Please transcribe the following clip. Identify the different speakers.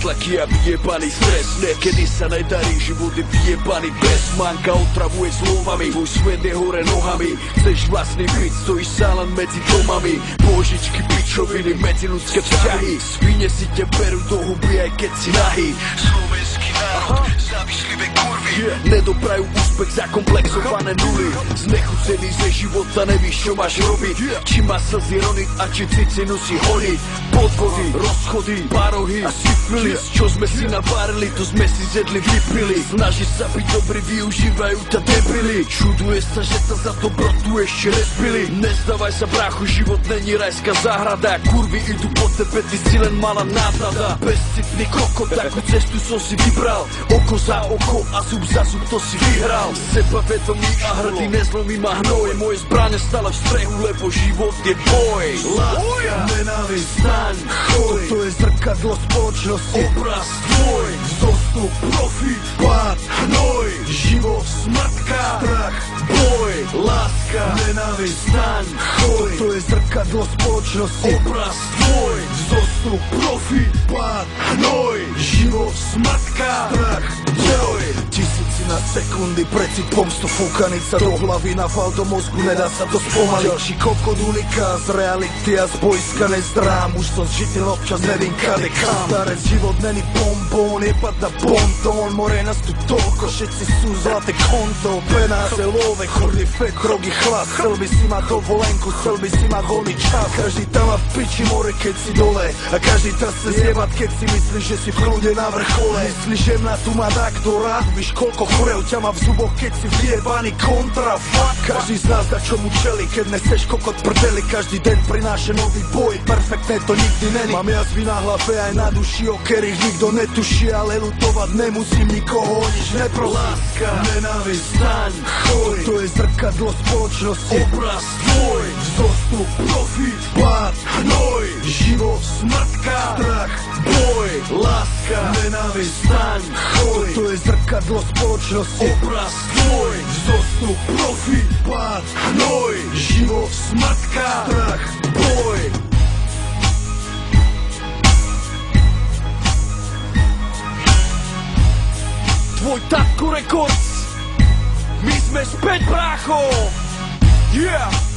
Speaker 1: nátlaky a vyjebaný stres. Niekedy sa nedarí, život je vyjebaný bez manka, otravuje slovami, tvoj svet je hore nohami. Chceš vlastný byt, stojíš sám len medzi domami, božičky, pičoviny, medziludské vzťahy. Svine si te berú do huby, aj keď si nahý. Slovenský národ, závislíve kurvy, nedoprajú úspech za komplexované nuly. Znechucený ze života, nevíš čo máš robiť, či má slzy roniť a či cicinu si honiť. Podvody, rozchody, parohy a syfilis, čo sme si navarili, to sme si zjedli, vypili. Snaží sa byť dobrý, využívajú ťa debili. Čuduje sa, že sa za dobro tu ešte nezbili. Nezdávaj sa brachu, život není rajská záhrada. Kurvy idú po tebe, ty si len malá náhrada. Bezcitný kokot, takú cestu som si vybral. Oko za oko a zub za zub, to si vyhral. Sebavedomý a hrdý, nezlomí ma hnoj. Moje zbrane stále v strehu, lebo život je boj. Láska, nenávisť, staň, choj, toto je zrkadlo spoločnosti. Obraz tvoj, vzostup, profit, pád, hnoj. Život, smrtka, strach, boj. Láska, nenávisť, staň, choj, toto je zrkadlo spoločnosti. Obraz tvoj, vzostup, profit, pád, hnoj. Život, smrtka, strach, boj. Tisíci na sekundy, precit, pomstu, fúkanica do hlavy, naval do mozgu, nedá sa to spomaliť. Ďalší kokot uniká z reality a z bojska nezdrám. Už som zžitil, občas nevím kade kam. Starec život není bombón, je pad na pontón. More nás tu toľko, všetci sú zlaté konto. Penáze, love, chordy, fek, drogy, chlas. Chcel by si mať dovolenku, chcel by si mať voľný čas. Každý tam má v piči more, keď si dole. A každý tá chce zjebať, keď si myslíš, že si v kľude na vrchole. Myslíš, že mňa tu má takto rád. Víš, koľko chorev ťa má v zuboch, keď si vyjebaný kontra. Fuck. Každý z nás dá čomu čeli, keď neseš kokot prdeli. Každý deň prináša nový boj, perfektné to nikdy není. Mám jazvy na hlave aj na duši, o ktorých nikto netuší, ale lutovať nemusím nikoho, nič neprosím. Láska, nenávisť, staň, choj, to je zrkadlo spoločnosti. Obraz tvoj, vzostup, profit, pád, hnoj. Život, smrtka, strach, boj. Láska, nenávisť, staň, choj, to je zrkadlo spoločnosti. Obraz tvoj, vzostup, profit, pád, hnoj. Život, smrtka, strach, boj. Tvoj Tatko Records, my sme späť, brácho. Yeah.